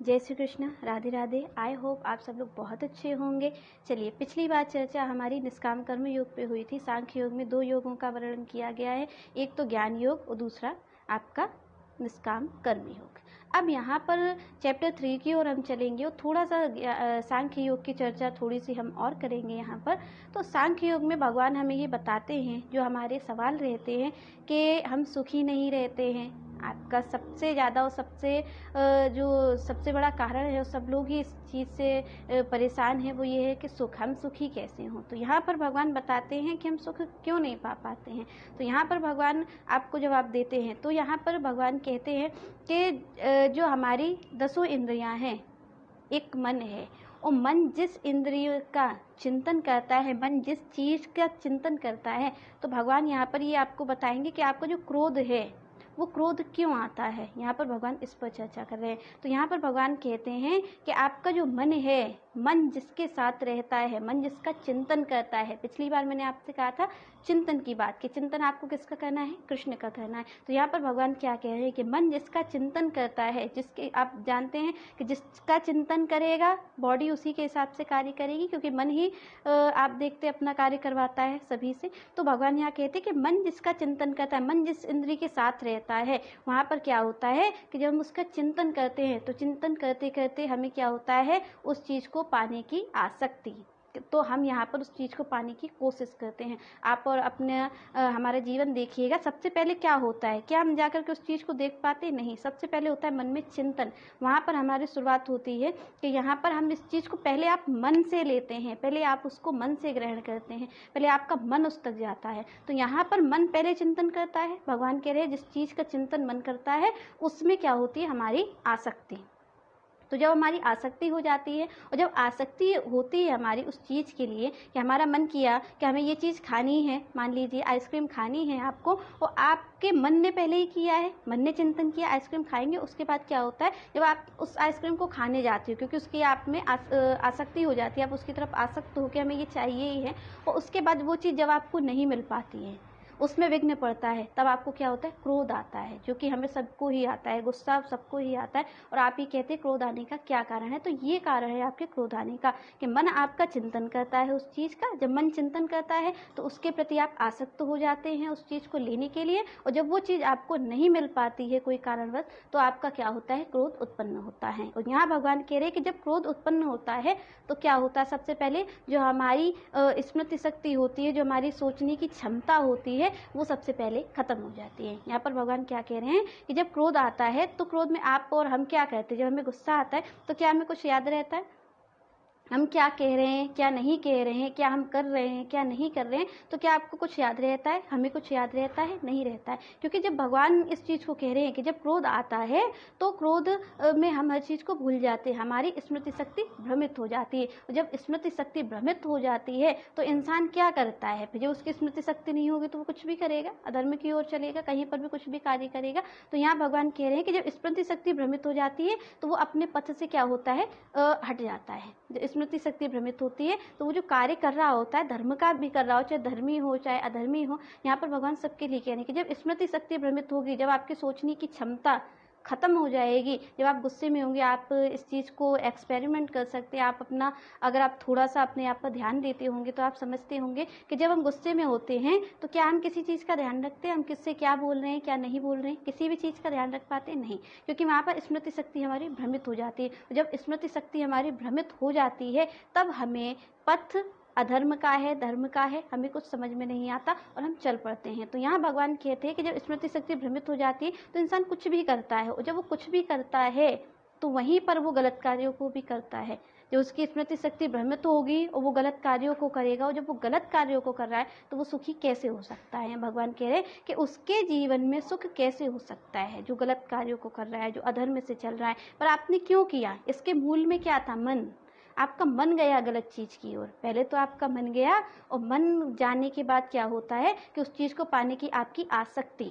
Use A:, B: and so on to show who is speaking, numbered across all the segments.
A: जय Shri Krishna, Radhe Radhe. I hope आप सब लोग बहुत अच्छे होंगे। चलिए, पिछली बार चर्चा हमारी निष्काम कर्म योग पे हुई थी। सांख्य योग में 2 योगों का वर्णन किया गया है, एक तो ज्ञान योग और दूसरा आपका निष्काम कर्म योग। अब यहाँ पर चैप्टर 3 की ओर हम चलेंगे और थोड़ा सा सांख्य योग की चर्चा थोड़ी सी हम और करेंगे यहाँ पर। तो सांख्य योग में भगवान हमें ये बताते हैं, जो हमारे सवाल रहते हैं कि हम सुखी नहीं रहते हैं। आपका सबसे ज़्यादा और जो सबसे बड़ा कारण है, सब लोग ही इस चीज़ से परेशान है, वो ये है कि हम सुखी कैसे हों। तो यहाँ पर भगवान बताते हैं कि हम सुख क्यों नहीं पा पाते हैं। तो यहाँ पर भगवान आपको जवाब देते हैं। तो यहाँ पर भगवान कहते हैं कि जो हमारी 10 इंद्रियां हैं, एक मन है, और मन जिस इंद्रिय का चिंतन करता है, मन जिस चीज़ का चिंतन करता है, तो भगवान यहाँ पर ये आपको बताएंगे कि आपका जो क्रोध है वो क्रोध क्यों आता है। यहाँ पर भगवान इस पर चर्चा कर रहे हैं। तो यहाँ पर भगवान कहते हैं कि आपका जो मन है, मन जिसके साथ रहता है, मन जिसका चिंतन करता है। पिछली बार मैंने आपसे कहा था चिंतन की बात, कि चिंतन आपको किसका करना है, कृष्ण का करना है। तो यहाँ पर भगवान क्या कह रहे हैं कि मन जिसका चिंतन करता है, जिसके आप जानते हैं कि जिसका चिंतन करेगा बॉडी उसी के हिसाब से कार्य करेगी, क्योंकि मन ही आप देखते अपना कार्य करवाता है सभी से। तो भगवान यहाँ कहते हैं कि मन जिसका चिंतन करता है, मन जिस इंद्रिय के साथ रहता है, वहाँ पर क्या होता है कि जब हम उसका चिंतन करते हैं, तो चिंतन करते करते हमें क्या होता है, उस चीज़ को पाने की आसक्ति। तो हम यहाँ पर उस चीज़ को पाने की कोशिश करते हैं। आप और अपने हमारा जीवन देखिएगा, सबसे पहले क्या होता है, क्या हम जाकर के उस चीज़ को देख पाते? नहीं। सबसे पहले होता है मन में चिंतन। वहाँ पर हमारी शुरुआत होती है कि यहाँ पर हम इस चीज़ को पहले आप मन से लेते हैं, पहले आप उसको मन से ग्रहण करते हैं, पहले आपका मन उस तक जाता है। तो यहाँ पर मन पहले चिंतन करता है। भगवान कह रहे हैं जिस चीज़ का चिंतन मन करता है, उसमें क्या होती है, हमारी आसक्ति। तो जब हमारी आसक्ति हो जाती है, और जब आसक्ति होती है हमारी उस चीज़ के लिए, कि हमारा मन किया कि हमें ये चीज़ खानी है, मान लीजिए आइसक्रीम खानी है आपको, और आपके मन ने पहले ही किया है, मन ने चिंतन किया आइसक्रीम खाएंगे। उसके बाद क्या होता है, जब आप उस आइसक्रीम को खाने जाते हो, क्योंकि उसकी आप में आसक्ति हो जाती है, आप उसकी तरफ आसक्त हो के हमें ये चाहिए ही है, और उसके बाद वो चीज़ जब आपको नहीं मिल पाती है, उसमें विघ्न पड़ता है, तब आपको क्या होता है, क्रोध आता है, जो कि हमें सबको ही आता है, गुस्सा सबको ही आता है। और आप ही कहते हैं क्रोध आने का क्या कारण है, तो ये कारण है आपके क्रोध आने का कि मन आपका चिंतन करता है उस चीज़ का। जब मन चिंतन करता है तो उसके प्रति आप आसक्त हो जाते हैं उस चीज़ को लेने के लिए, और जब वो चीज़ आपको नहीं मिल पाती है कोई कारणवश, तो आपका क्या होता है, क्रोध उत्पन्न होता है। और यहाँ भगवान कह रहे हैं कि जब क्रोध उत्पन्न होता है तो क्या होता है, सबसे पहले जो हमारी स्मृति शक्ति होती है, जो हमारी सोचने की क्षमता होती है, वो सबसे पहले खत्म हो जाती है। यहाँ पर भगवान क्या कह रहे हैं कि जब क्रोध आता है, तो क्रोध में आप और हम क्या कहते हैं, जब हमें गुस्सा आता है तो क्या हमें कुछ याद रहता है, हम क्या कह रहे हैं, क्या नहीं कह रहे हैं, क्या हम कर रहे हैं, क्या नहीं कर रहे हैं, तो क्या आपको कुछ याद रहता है, हमें कुछ याद रहता है, नहीं रहता है। क्योंकि जब भगवान इस चीज़ को कह रहे हैं कि जब क्रोध आता है तो क्रोध में हम हर चीज़ को भूल जाते हैं, हमारी स्मृति शक्ति भ्रमित हो जाती है। और जब स्मृति शक्ति भ्रमित हो जाती है तो इंसान क्या करता है, फिर जब उसकी स्मृति शक्ति नहीं होगी तो वो कुछ भी करेगा, अधर्म की ओर चलेगा, कहीं पर भी कुछ भी कार्य करेगा। तो यहाँ भगवान कह रहे हैं कि जब स्मृति शक्ति भ्रमित हो जाती है तो वो अपने पथ से क्या होता है, हट जाता है। स्मृति शक्ति भ्रमित होती है तो वो जो कार्य कर रहा होता है, धर्म का भी कर रहा हो, चाहे धर्मी हो चाहे अधर्मी हो, यहाँ पर भगवान सबके लिए कह रहे हैं कि जब स्मृति शक्ति भ्रमित होगी, जब आपकी सोचने की क्षमता खत्म हो जाएगी, जब आप गुस्से में होंगे, आप इस चीज़ को एक्सपेरिमेंट कर सकते हैं। आप अपना, अगर आप थोड़ा सा अपने आप पर ध्यान देते होंगे तो आप समझते होंगे कि जब हम गुस्से में होते हैं तो क्या हम किसी चीज़ का ध्यान रखते हैं, हम किससे क्या बोल रहे हैं क्या नहीं बोल रहे हैं, किसी भी चीज़ का ध्यान रख पाते नहीं, क्योंकि वहाँ पर स्मृति शक्ति हमारी भ्रमित हो जाती है। जब स्मृति शक्ति हमारी भ्रमित हो जाती है तब हमें पथ अधर्म का है, धर्म का है, हमें कुछ समझ में नहीं आता और हम चल पड़ते हैं। तो यहाँ भगवान कहते हैं कि जब स्मृति शक्ति भ्रमित हो जाती है तो इंसान कुछ भी करता है, और जब वो कुछ भी करता है तो वहीं पर वो गलत कार्यों को भी करता है। जब उसकी स्मृति शक्ति भ्रमित होगी और वो गलत कार्यों को करेगा, और जब वो गलत कार्यों को कर रहा है तो वो सुखी कैसे हो सकता है। भगवान कह रहे हैं कि उसके जीवन में सुख कैसे हो सकता है, जो गलत कार्यों को कर रहा है, जो अधर्म से चल रहा है। पर आपने क्यों किया, इसके मूल में क्या था, मन। आपका मन गया गलत चीज़ की ओर, पहले तो आपका मन गया, और मन जाने के बाद क्या होता है कि उस चीज़ को पाने की आपकी आसक्ति,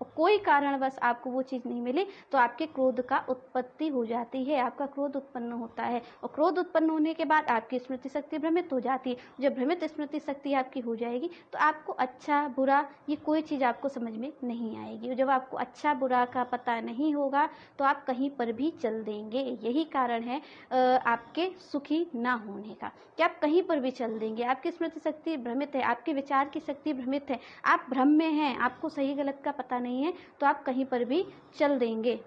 A: और कोई कारणवश आपको वो चीज़ नहीं मिली तो आपके क्रोध का उत्पत्ति हो जाती है, आपका क्रोध उत्पन्न होता है। और क्रोध उत्पन्न होने के बाद आपकी स्मृति शक्ति भ्रमित हो जाती है। जब भ्रमित स्मृति शक्ति आपकी हो जाएगी तो आपको अच्छा बुरा ये कोई चीज़ आपको समझ में नहीं आएगी। और जब आपको अच्छा बुरा का पता नहीं होगा तो आप कहीं पर भी चल देंगे। यही कारण है आपके सुखी ना होने का, कि आप कहीं पर भी चल देंगे। आपकी स्मृति शक्ति भ्रमित है, आपके विचार की शक्ति भ्रमित है, आप भ्रम में हैं, आपको सही गलत का पता नहीं है, तो आप कहीं पर भी चल देंगे।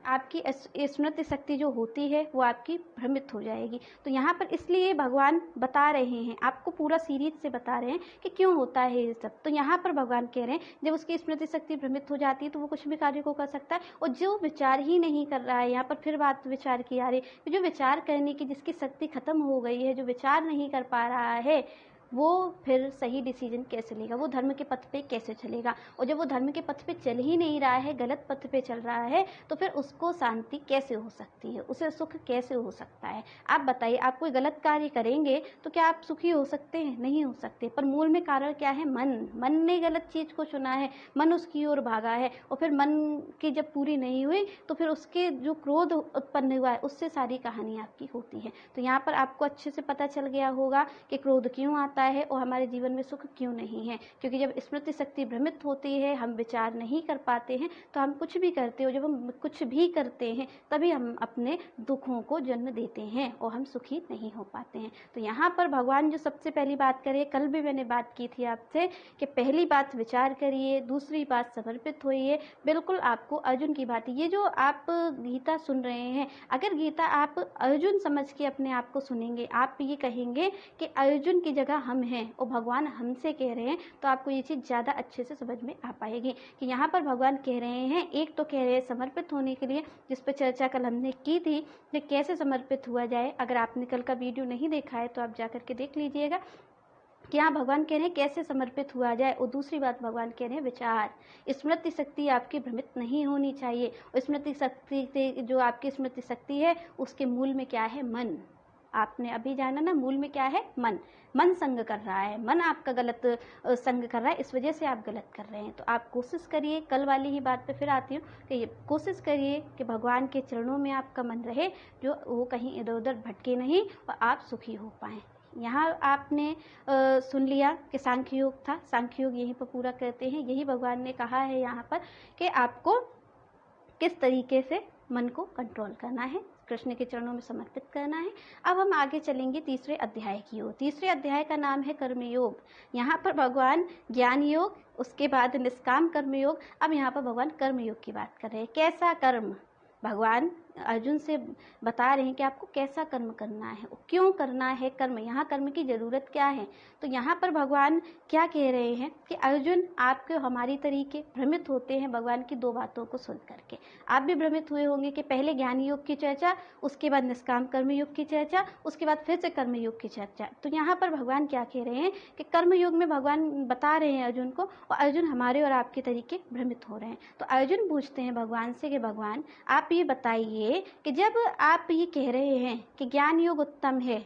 A: आपकी स्मृति शक्ति जो होती है वो आपकी भ्रमित हो जाएगी। तो यहाँ पर इसलिए भगवान बता रहे हैं, आपको पूरा सीरीज से बता रहे हैं कि क्यों होता है ये सब। तो यहाँ पर भगवान कह रहे हैं जब उसकी स्मृति शक्ति भ्रमित हो जाती है तो वो कुछ भी कार्य को कर सकता है। और जो विचार ही नहीं कर रहा है, यहाँ पर फिर बात विचार की आ रही है, जो विचार करने की जिसकी शक्ति खत्म हो गई है, जो विचार नहीं कर पा रहा है, वो फिर सही डिसीजन कैसे लेगा, वो धर्म के पथ पे कैसे चलेगा। और जब वो धर्म के पथ पे चल ही नहीं रहा है, गलत पथ पे चल रहा है, तो फिर उसको शांति कैसे हो सकती है, उसे सुख कैसे हो सकता है। आप बताइए, आप कोई गलत कार्य करेंगे तो क्या आप सुखी हो सकते हैं? नहीं हो सकते। पर मूल में कारण क्या है? मन ने गलत चीज़ को चुना है, मन उसकी ओर भागा है। और फिर मन की जब पूरी नहीं हुई तो फिर उसके जो क्रोध उत्पन्न हुआ है उससे सारी कहानी आपकी होती है। तो यहाँ पर आपको अच्छे से पता चल गया होगा कि क्रोध क्यों आता है और हमारे जीवन में सुख क्यों नहीं है। क्योंकि जब स्मृति शक्ति भ्रमित होती है, हम विचार नहीं कर पाते हैं, तो हम कुछ भी करते हो। जब हम कुछ भी करते हैं तभी हम अपने दुखों को जन्म देते हैं और हम सुखी नहीं हो पाते हैं। तो यहाँ पर भगवान जो सबसे पहली बात करे, कल भी मैंने बात की थी आपसे कि पहली बात विचार करिए, दूसरी बात समर्पित होइए। बिल्कुल आपको अर्जुन की बात, ये जो आप गीता सुन रहे हैं, अगर गीता आप अर्जुन समझ के अपने आप को सुनेंगे, आप ये कहेंगे कि अर्जुन की जगह हम हैं और भगवान हमसे कह रहे हैं, तो आपको ये चीज़ ज़्यादा अच्छे से समझ में आ पाएगी कि यहाँ पर भगवान कह रहे हैं। एक तो कह रहे हैं समर्पित होने के लिए, जिस पर चर्चा कल हमने की थी कि कैसे समर्पित हुआ जाए। अगर आपने कल का वीडियो नहीं देखा है तो आप जा करके देख लीजिएगा कि यहाँ भगवान कह रहे हैं कैसे समर्पित हुआ जाए। और दूसरी बात भगवान कह रहे हैं विचार, स्मृति शक्ति आपकी भ्रमित नहीं होनी चाहिए। और स्मृति शक्ति से जो आपकी स्मृति शक्ति है उसके मूल में क्या है? मन। आपने अभी जाना ना, मूल में क्या है? मन संग कर रहा है, मन आपका गलत संग कर रहा है, इस वजह से आप गलत कर रहे हैं। तो आप कोशिश करिए, कल वाली ही बात पे फिर आती हूँ कि कोशिश करिए कि भगवान के चरणों में आपका मन रहे, जो वो कहीं इधर उधर भटके नहीं और आप सुखी हो पाएँ। यहाँ आपने सुन लिया कि सांख्य योग था, सांख्य योग यहीं पर पूरा करते हैं। यही भगवान ने कहा है यहाँ पर कि आपको किस तरीके से मन को कंट्रोल करना है, कृष्ण के चरणों में समर्पित करना है। अब हम आगे चलेंगे तीसरे अध्याय की ओर। तीसरे अध्याय का नाम है कर्मयोग। यहाँ पर भगवान ज्ञान योग, उसके बाद निष्काम कर्मयोग, अब यहाँ पर भगवान कर्मयोग की बात कर रहे हैं। कैसा कर्म? भगवान अर्जुन से बता रहे हैं कि आपको कैसा कर्म करना है, क्यों करना है कर्म, यहाँ कर्म की ज़रूरत क्या है। तो यहाँ पर भगवान क्या कह रहे हैं कि अर्जुन, आपके हमारी तरीके भ्रमित होते हैं भगवान की दो बातों को सुन करके। आप भी भ्रमित हुए होंगे कि पहले ज्ञान योग की चर्चा, उसके बाद निष्काम कर्म योग की चर्चा, उसके बाद फिर से कर्म योग की चर्चा। तो यहाँ पर भगवान क्या कह रहे हैं कि कर्म योग में भगवान बता रहे हैं अर्जुन को, और अर्जुन हमारे और आपके तरीके भ्रमित हो रहे हैं। तो अर्जुन पूछते हैं भगवान से कि भगवान आप ये बताइए कि जब आप ये कह रहे हैं कि ज्ञान योग उत्तम है,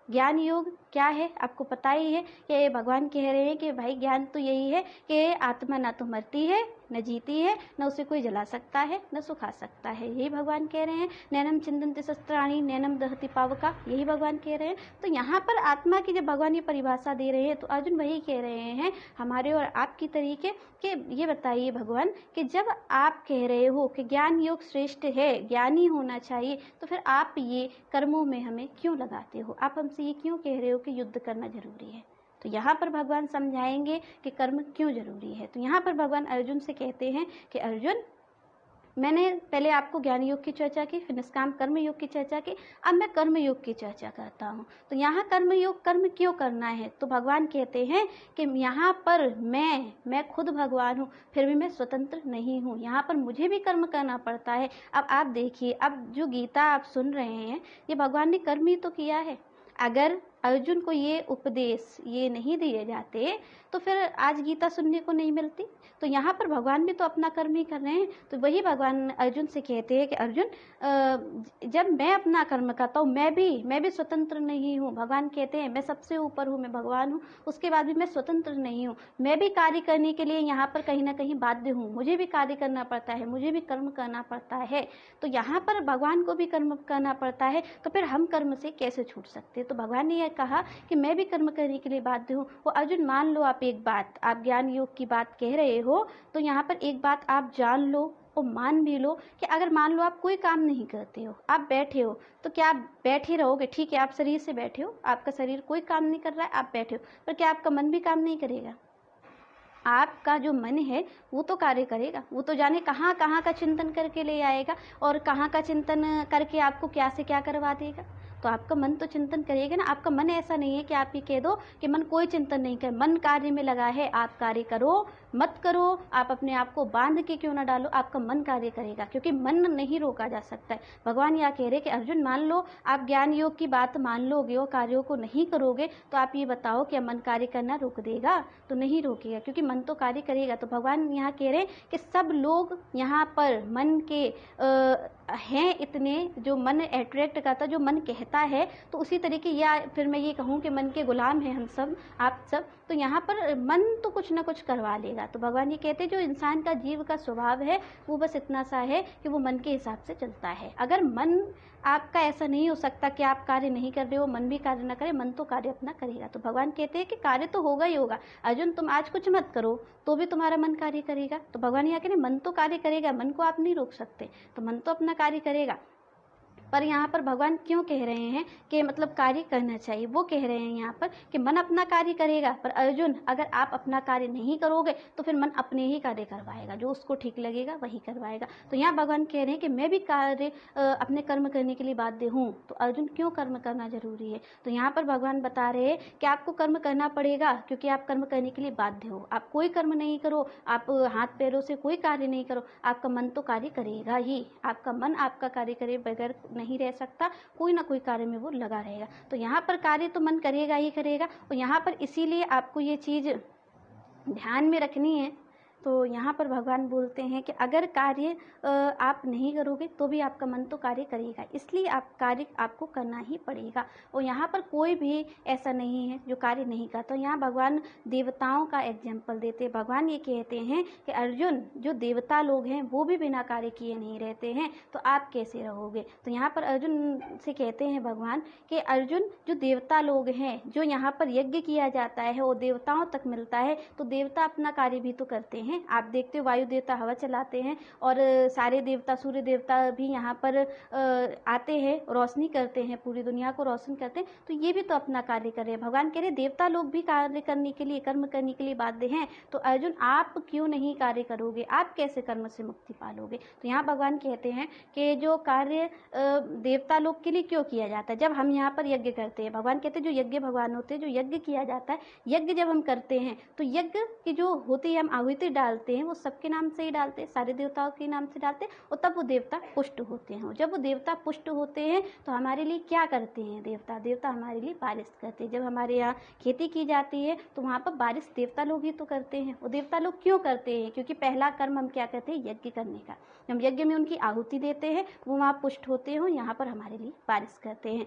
A: ज्ञान योग क्या है आपको पता ही है कि भगवान कह रहे हैं कि भाई ज्ञान तो यही है कि आत्मा ना तो मरती है न जीती है, न उसे कोई जला सकता है न सुखा सकता है। यही भगवान कह रहे हैं। नैनम चिंदन्ति शस्त्राणि नैनम दहति पावका, यही भगवान कह रहे हैं। तो यहाँ पर आत्मा की जब भगवान ये परिभाषा दे रहे हैं तो अर्जुन वही कह रहे हैं हमारे और आपकी तरीके कि ये बताइए भगवान कि जब आप कह रहे हो कि ज्ञान योग श्रेष्ठ है, ज्ञानी होना चाहिए, तो फिर आप ये कर्मों में हमें क्यों लगाते हो? आप हमसे ये क्यों कह रहे हो कि युद्ध करना जरूरी है? तो यहाँ पर भगवान समझाएंगे कि कर्म क्यों जरूरी है। तो यहाँ पर भगवान अर्जुन से कहते हैं कि अर्जुन, मैंने पहले आपको ज्ञान योग की चर्चा की, फिर निष्काम कर्म योग की चर्चा की, अब मैं कर्म योग की चर्चा करता हूँ। तो यहाँ कर्म योग, कर्म क्यों करना है? तो भगवान कहते हैं कि यहाँ पर मैं खुद भगवान हूँ, फिर भी मैं स्वतंत्र नहीं हूँ, यहाँ पर मुझे भी कर्म करना पड़ता है। अब आप देखिए, अब जो गीता आप सुन रहे हैं ये भगवान ने कर्म ही तो किया है। अगर अर्जुन को ये उपदेश ये नहीं दिए जाते तो फिर आज गीता सुनने को नहीं मिलती। तो यहाँ पर भगवान भी तो अपना कर्म ही कर रहे हैं। तो वही भगवान अर्जुन से कहते हैं कि अर्जुन, जब मैं अपना कर्म करता हूँ मैं भी स्वतंत्र नहीं हूँ। भगवान कहते हैं मैं सबसे ऊपर हूँ, मैं भगवान हूँ, उसके बाद भी मैं स्वतंत्र नहीं हूँ। मैं भी कार्य करने के लिए यहाँ पर कहीं ना कहीं बाध्य हूँ, मुझे भी कार्य करना पड़ता है, मुझे भी कर्म करना पड़ता है। तो यहाँ पर भगवान को भी कर्म करना पड़ता है, तो फिर हम कर्म से कैसे छूट सकते हैं। तो भगवान ने यह कहा कि मैं भी कर्म करने के लिए बाध्य हूँ। वो अर्जुन मान लो आप एक बात, आप ज्ञान योग की बात कह रहे हो, तो यहाँ पर एक बात आप जान लो और मान भी लो कि अगर मान लो आप कोई काम नहीं करते हो, आप बैठे हो, तो क्या आप बैठे रहोगे? ठीक है, आप शरीर से बैठे हो, आपका शरीर कोई काम नहीं कर रहा है, आप बैठे हो, पर क्या आपका मन भी काम नहीं करेगा? आपका जो मन है वो तो कार्य करेगा, वो तो जाने कहाँ कहाँ का चिंतन करके ले आएगा और कहाँ का चिंतन करके आपको क्या से क्या करवा देगा। तो आपका मन तो चिंतन करेगा ना। आपका मन ऐसा नहीं है कि आप ये कह दो कि मन कोई चिंतन नहीं करे, मन कार्य में लगा है। आप कार्य करो मत करो, आप अपने आप को बांध के क्यों ना डालो, आपका मन कार्य करेगा, क्योंकि मन नहीं रोका जा सकता है। भगवान यह कह रहे कि अर्जुन मान लो आप ज्ञान योग की बात मान लोगे और कार्यों को नहीं करोगे, तो आप ये बताओ क्या मन कार्य करना रोक देगा? तो नहीं रोकेगा, क्योंकि मन तो कार्य करेगा। तो भगवान यहाँ कह रहे हैं कि सब लोग यहाँ पर मन के हैं इतने, जो मन अट्रैक्ट करता, जो मन कहता है, तो उसी तरीके, या फिर मैं ये कहूँ कि मन के गुलाम हैं हम सब, आप सब। तो यहाँ पर मन तो कुछ ना कुछ करवा लेगा। तो भगवान ये कहते हैं जो इंसान का जीव का स्वभाव है वो बस इतना सा है कि वो मन के हिसाब से चलता है। अगर मन आपका ऐसा नहीं हो सकता कि आप कार्य नहीं कर रहे हो, मन भी कार्य ना करे, मन तो कार्य अपना करेगा। तो भगवान कहते हैं कि कार्य तो होगा ही होगा। अर्जुन तुम आज कुछ मत करो तो भी तुम्हारा मन कार्य करेगा। तो भगवान यहाँ कह रहे मन तो कार्य करेगा, मन को आप नहीं रोक सकते, तो मन तो अपना कार्य करेगा। पर यहाँ पर भगवान क्यों कह रहे हैं कि मतलब कार्य करना चाहिए? वो कह रहे हैं यहाँ पर कि मन अपना कार्य करेगा, पर अर्जुन अगर आप अपना कार्य नहीं करोगे तो फिर मन अपने ही कार्य करवाएगा, जो उसको ठीक लगेगा वही करवाएगा। तो यहाँ भगवान कह रहे हैं कि मैं भी कार्य अपने कर्म करने के लिए बाध्य हूँ। तो अर्जुन क्यों कर्म करना जरूरी है? तो यहाँ पर भगवान बता रहे हैं कि आपको कर्म करना पड़ेगा, क्योंकि आप कर्म करने के लिए बाध्य हो। आप कोई कर्म नहीं करो, आप हाथ पैरों से कोई कार्य नहीं करो, आपका मन तो कार्य करेगा ही। आपका मन आपका कार्य करे बगैर नहीं रह सकता, कोई ना कोई कार्य में वो लगा रहेगा। तो यहाँ पर कार्य तो मन करेगा ही करेगा। और यहाँ पर इसीलिए आपको ये चीज़ ध्यान में रखनी है। तो यहाँ पर भगवान बोलते हैं कि अगर कार्य आप नहीं करोगे तो भी आपका मन तो कार्य करेगा, इसलिए आप कार्य आपको करना ही पड़ेगा। और यहाँ पर कोई भी ऐसा नहीं है जो कार्य नहीं करता। तो यहाँ भगवान देवताओं का एग्जाम्पल देते हैं। भगवान ये कहते हैं कि अर्जुन जो देवता लोग हैं वो भी बिना कार्य किए नहीं रहते हैं, तो आप कैसे रहोगे? तो यहाँ पर अर्जुन से कहते हैं भगवान कि अर्जुन जो देवता लोग हैं, जो यहाँ पर यज्ञ किया जाता है वो देवताओं तक मिलता है, तो देवता अपना कार्य भी तो करते हैं। आप देखते हो वायु देवता हवा चलाते हैं और सारे देवता सूर्य देवता भी यहाँ पर आते हैं, रोशनी करते हैं, पूरी दुनिया को रोशन करते हैं। तो ये भी तो अपना कार्य कर रहे हैं। भगवान कह रहे देवता लोग भी कार्य करने के लिए, कर्म करने के लिए बाध्य हैं। तो अर्जुन आप क्यों नहीं कार्य करोगे? आप कैसे कर्म से मुक्ति पालोगे? तो यहाँ भगवान कहते हैं कि जो कार्य देवता लोग के लिए क्यों किया जाता है, जब हम यहाँ पर यज्ञ करते हैं, भगवान कहते हैं जो यज्ञ भगवान होते हैं, जो यज्ञ किया जाता है, यज्ञ जब हम करते हैं तो यज्ञ की जो होती है, हम आहुति डालते हैं, वो सबके नाम से ही डालते हैं, सारे देवताओं के नाम से डालते हैं, और तब वो देवता पुष्ट होते हैं। और जब वो देवता पुष्ट होते हैं तो हमारे लिए क्या करते हैं देवता? देवता हमारे लिए बारिश करते हैं। जब हमारे यहाँ खेती की जाती है तो वहाँ पर बारिश देवता लोग ही तो करते हैं। वो देवता लोग क्यों करते हैं? क्योंकि पहला कर्म हम क्या करते हैं? यज्ञ करने का। हम यज्ञ में उनकी आहुति देते हैं, वो वहाँ पुष्ट होते हैं, यहाँ पर हमारे लिए बारिश करते हैं।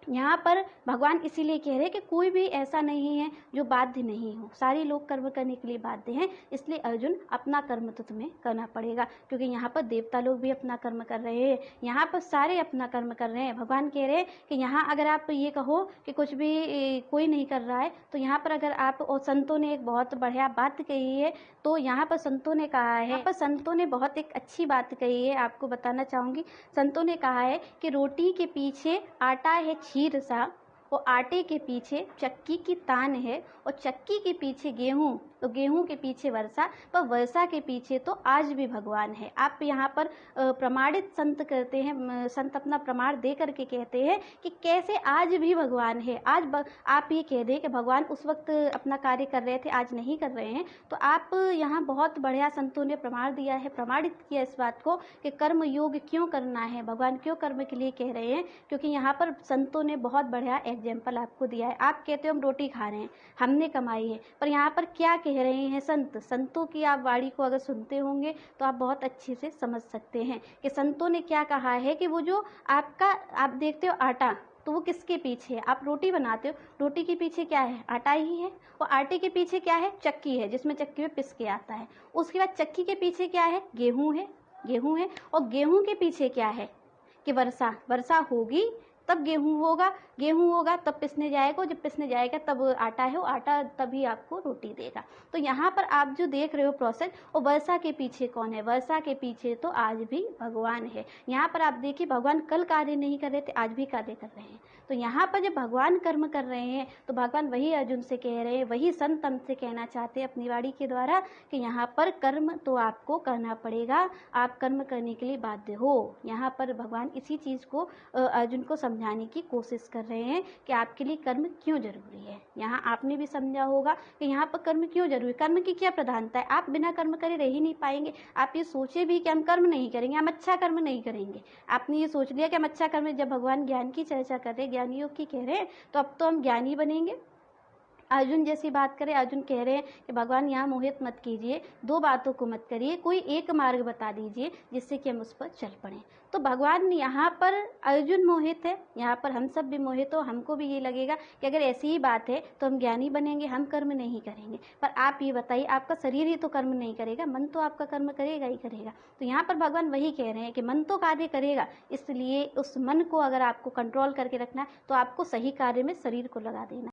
A: यहाँ पर भगवान इसीलिए कह रहे हैं कि कोई भी ऐसा नहीं है जो बाध्य नहीं हो, सारे लोग कर्म करने के लिए बाध्य हैं। इसलिए अर्जुन अपना कर्म तो तुम्हें करना पड़ेगा, क्योंकि यहाँ पर देवता लोग भी अपना कर्म कर रहे हैं, यहाँ पर सारे अपना कर्म कर रहे हैं। भगवान कह रहे हैं कि यहाँ अगर आप ये कहो कि कुछ भी कोई नहीं कर रहा है, तो यहाँ पर अगर आप, और संतों ने एक बहुत बढ़िया बात कही है, तो यहाँ पर संतों ने कहा है, यहाँ पर संतों ने बहुत एक अच्छी बात कही है, आपको बताना चाहूँगी। संतों ने कहा है कि रोटी के पीछे आटा है क्षीर सा, और आटे के पीछे चक्की की तान है, और चक्की के पीछे गेहूं, तो गेहूं के पीछे वर्षा, पर वर्षा के पीछे तो आज भी भगवान है। आप यहाँ पर प्रमाणित संत करते हैं, संत अपना प्रमाण दे करके कहते हैं कि कैसे आज भी भगवान है। आज आप ये कह दें कि भगवान उस वक्त अपना कार्य कर रहे थे, आज नहीं कर रहे हैं, तो आप यहाँ बहुत बढ़िया संतों ने प्रमाण दिया है, प्रमाणित किया इस बात को कि कर्म योग क्यों करना है, भगवान क्यों कर्म के लिए कह रहे हैं, क्योंकि यहाँ पर संतों ने बहुत बढ़िया एग्जाम्पल आपको दिया है। आप कहते हो हम रोटी खा रहे हैं, हमने कमाई है, पर यहाँ पर क्या कह रहे हैं संत? संतों की आप वाणी को अगर सुनते होंगे तो आप बहुत अच्छे से समझ सकते हैं कि संतों ने क्या कहा है कि वो जो आपका आप देखते हो आटा, तो वो किसके पीछे है? आप रोटी बनाते हो, रोटी के पीछे क्या है? आटा ही है। और आटे के पीछे क्या है? चक्की है, जिसमें चक्की में पिस के आता है। उसके बाद चक्की के पीछे क्या है? गेहूं है, गेहूं है। और गेहूं के पीछे क्या है? कि वर्षा, वर्षा होगी तब गेहूं होगा, गेहूं होगा तब पिसने जाएगा, जब पिसने जाएगा तब आटा है, वो आटा तभी आपको रोटी देगा। तो यहाँ पर आप जो देख रहे हो प्रोसेस, वो वर्षा के पीछे कौन है? वर्षा के पीछे तो आज भी भगवान है। यहाँ पर आप देखिए भगवान कल कार्य नहीं कर रहे थे, आज भी कार्य कर रहे हैं। तो यहाँ पर जब भगवान कर्म कर रहे हैं तो भगवान वही अर्जुन से कह रहे हैं, वही संत हमसे कहना चाहते हैं अपनी वाणी के द्वारा कि यहाँ पर कर्म तो आपको करना पड़ेगा, आप कर्म करने के लिए बाध्य हो। यहाँ पर भगवान इसी चीज़ को अर्जुन को समझाने की कोशिश कर रहे हैं कि आपके लिए कर्म क्यों जरूरी है। यहाँ आपने भी समझा होगा कि यहाँ पर कर्म क्यों जरूरी, कर्म की क्या प्रधानता है। आप बिना कर्म करे रह ही नहीं पाएंगे। आप ये सोचे भी कि हम कर्म नहीं करेंगे, हम अच्छा कर्म नहीं करेंगे, आपने ये सोच लिया कि हम अच्छा कर्म, जब भगवान ज्ञान की चर्चा कर रहे हैं, ज्ञान योग की कह रहे हैं, तो अब तो हम ज्ञानी बनेंगे। अर्जुन जैसी बात करें, अर्जुन कह रहे हैं कि भगवान यहाँ मोहित मत कीजिए, दो बातों को मत करिए, कोई एक मार्ग बता दीजिए जिससे कि हम उस पर चल पड़ें। तो भगवान यहाँ पर अर्जुन मोहित है, यहाँ पर हम सब भी मोहित हो, हमको भी ये लगेगा कि अगर ऐसी ही बात है तो हम ज्ञानी बनेंगे, हम कर्म नहीं करेंगे। पर आप ये बताइए, आपका शरीर ही तो कर्म नहीं करेगा, मन तो आपका कर्म करेगा ही करेगा। तो यहाँ पर भगवान वही कह रहे हैं कि मन तो कार्य करेगा, इसलिए उस मन को अगर आपको कंट्रोल करके रखना है तो आपको सही कार्य में शरीर को लगा देना।